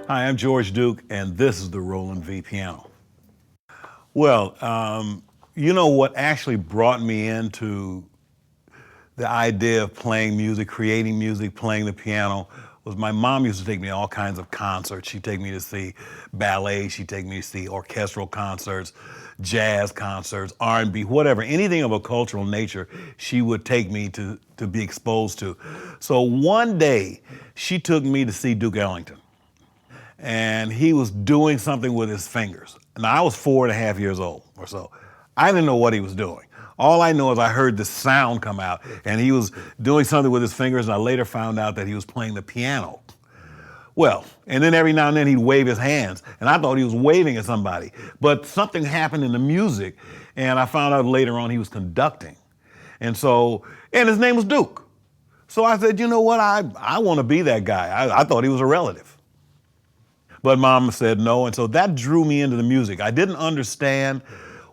Hi, I'm George Duke, and this is the Roland V piano. Well, you know what actually brought me into the idea of playing music, creating music, playing the piano was my mom used to take me to all kinds of concerts. She'd take me to see ballet, she'd take me to see orchestral concerts, jazz concerts, R&B, whatever, anything of a cultural nature, she would take me to be exposed to. So one day, she took me to see Duke Ellington, and he was doing something with his fingers. And I was 4.5 years old or so. I didn't know what he was doing. All I know is I heard this sound come out, and he was doing something with his fingers, and I later found out that he was playing the piano. Well, and then every now and then he'd wave his hands, and I thought he was waving at somebody. But something happened in the music, and I found out later on he was conducting. And his name was Duke. So I said, you know what, I want to be that guy. I thought he was a relative. But Mom said no, and so that drew me into the music. I didn't understand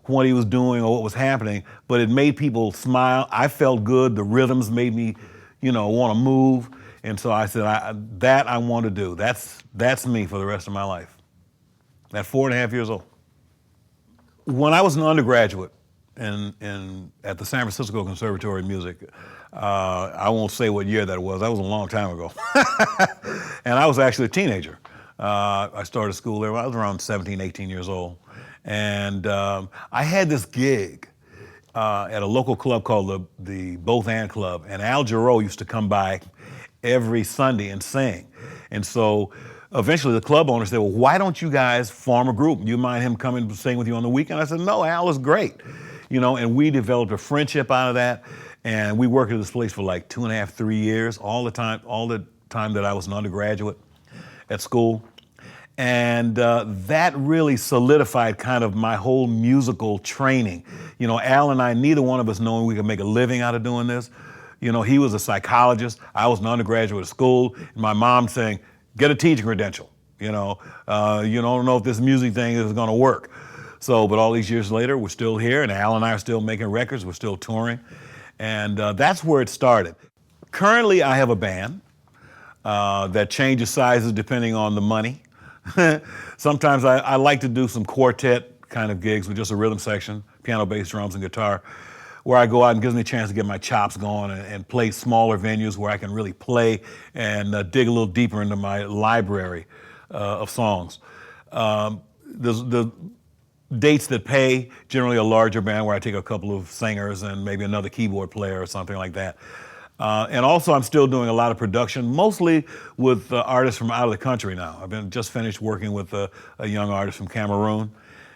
what he was doing or what was happening, but it made people smile. I felt good. The rhythms made me, want to move. And so I said, I want to do. That's me for the rest of my life. At 4.5 years old. When I was an undergraduate at the San Francisco Conservatory of Music, I won't say what year that was. That was a long time ago. And I was actually a teenager. I started school there. I was around 17, 18 years old. And I had this gig at a local club called the Both And Club. And Al Jarreau used to come by every Sunday and sing. And so eventually the club owner said, well, why don't you guys form a group? You mind him coming to sing with you on the weekend? I said, no, Al is great. And we developed a friendship out of that. And we worked at this place for like 2.5, 3 years, all the time that I was an undergraduate at school. And that really solidified kind of my whole musical training. Al and I, neither one of us knowing we could make a living out of doing this. He was a psychologist. I was an undergraduate at school. And my mom saying, get a teaching credential. You don't know if this music thing is going to work. But all these years later, we're still here, and Al and I are still making records. We're still touring. And that's where it started. Currently, I have a band that changes sizes depending on the money. Sometimes I like to do some quartet kind of gigs with just a rhythm section, piano, bass, drums, and guitar, where I go out and gives me a chance to get my chops going and play smaller venues where I can really play and dig a little deeper into my library of songs. The dates that pay, generally a larger band where I take a couple of singers and maybe another keyboard player or something like that. And also I'm still doing a lot of production, mostly with artists from out of the country now. I've just finished working with a young artist from Cameroon,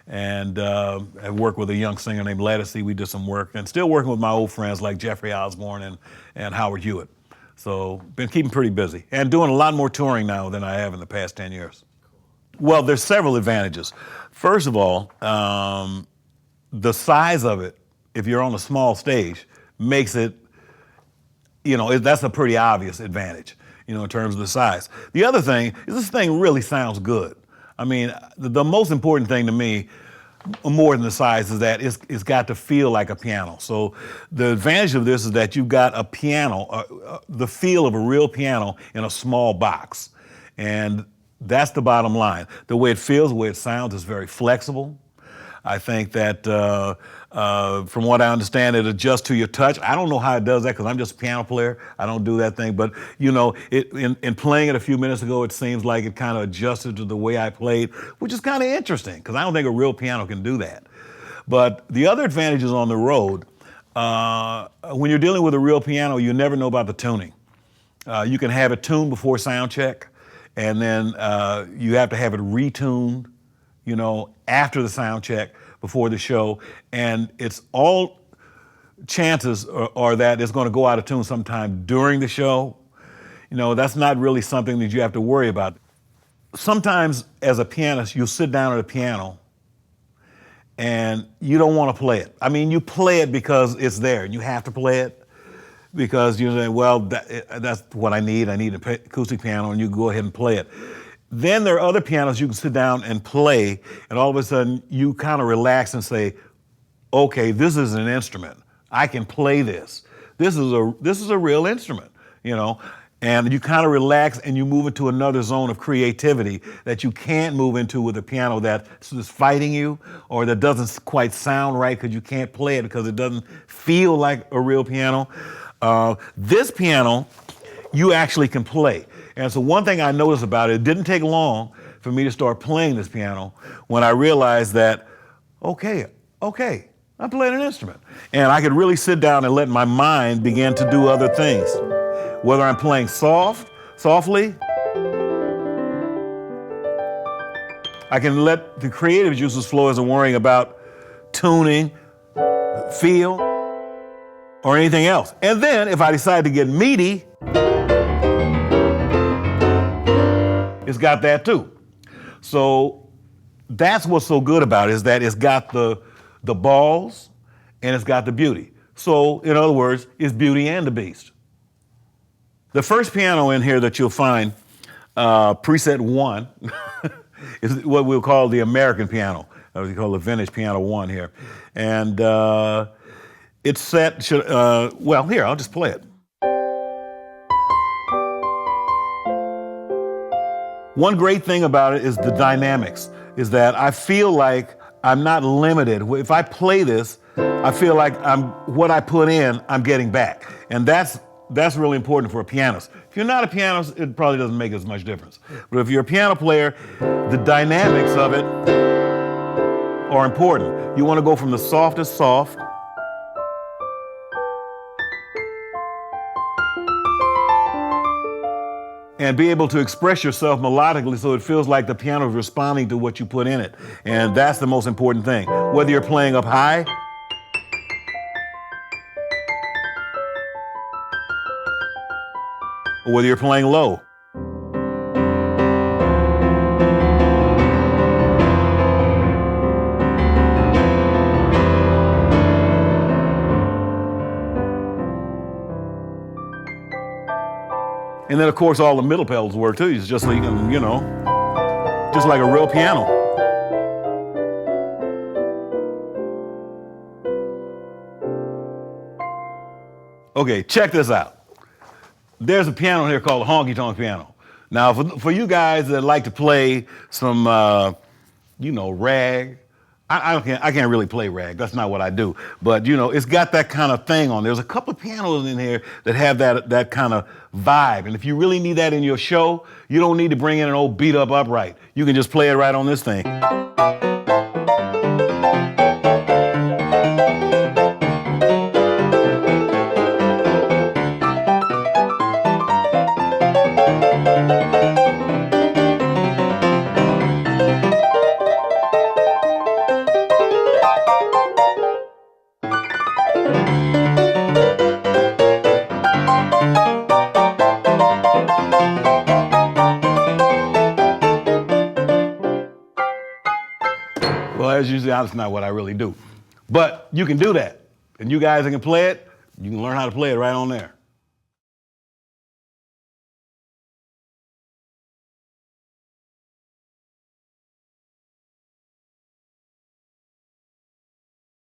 and I've worked with a young singer named Ledisi. We did some work, and still working with my old friends like Jeffrey Osborne and Howard Hewitt. So been keeping pretty busy and doing a lot more touring now than I have in the past 10 years. Well, there's several advantages. First of all, the size of it, if you're on a small stage, makes it, that's a pretty obvious advantage, in terms of the size. The other thing is this thing really sounds good. I mean, the most important thing to me, more than the size, is that it's got to feel like a piano. So the advantage of this is that you've got a piano, the feel of a real piano in a small box. And that's the bottom line. The way it feels, the way it sounds is very flexible. I think that from what I understand, it adjusts to your touch. I don't know how it does that because I'm just a piano player. I don't do that thing. But, in playing it a few minutes ago, it seems like it kind of adjusted to the way I played, which is kind of interesting because I don't think a real piano can do that. But the other advantage is on the road. When you're dealing with a real piano, you never know about the tuning. You can have it tuned before sound check, and then you have to have it retuned, after the sound check, before the show, and it's all chances are that it's going to go out of tune sometime during the show. That's not really something that you have to worry about. Sometimes as a pianist, you'll sit down at a piano and you don't want to play it. I mean, you play it because it's there and you have to play it because you say, well, that's what I need. I need an acoustic piano, and you go ahead and play it. Then there are other pianos you can sit down and play, and all of a sudden you kind of relax and say, okay, this is an instrument. I can play this. This is a real instrument, And you kind of relax and you move into another zone of creativity that you can't move into with a piano that's just fighting you or that doesn't quite sound right because you can't play it because it doesn't feel like a real piano. This piano, you actually can play. And so one thing I noticed about it didn't take long for me to start playing this piano when I realized that, okay, I'm playing an instrument. And I could really sit down and let my mind begin to do other things. Whether I'm playing softly, I can let the creative juices flow as I'm worrying about tuning, feel, or anything else. And then if I decide to get meaty, it's got that too. So that's what's so good about it, is that it's got the balls and it's got the beauty. So in other words, it's Beauty and the Beast. The first piano in here that you'll find, preset 1, is what we'll call the American piano. We call the vintage piano 1 here. And it's set, well, here, I'll just play it. One great thing about it is the dynamics, is that I feel like I'm not limited. If I play this, I feel like what I put in, I'm getting back. And that's really important for a pianist. If you're not a pianist, it probably doesn't make as much difference. But if you're a piano player, the dynamics of it are important. You want to go from the softest soft and be able to express yourself melodically so it feels like the piano is responding to what you put in it. And that's the most important thing. Whether you're playing up high or whether you're playing low. And then, of course, all the middle pedals work too. It's just like, just like a real piano. Okay, check this out. There's a piano here called a honky-tonk piano. Now, for you guys that like to play some, rag, I can't really play rag. That's not what I do. But, it's got that kind of thing on. There's a couple of pianos in here that have that kind of vibe. And if you really need that in your show, you don't need to bring in an old beat-up upright. You can just play it right on this thing. Well, as you see, that's not what I really do. But you can do that. And you guys that can play it, you can learn how to play it right on there.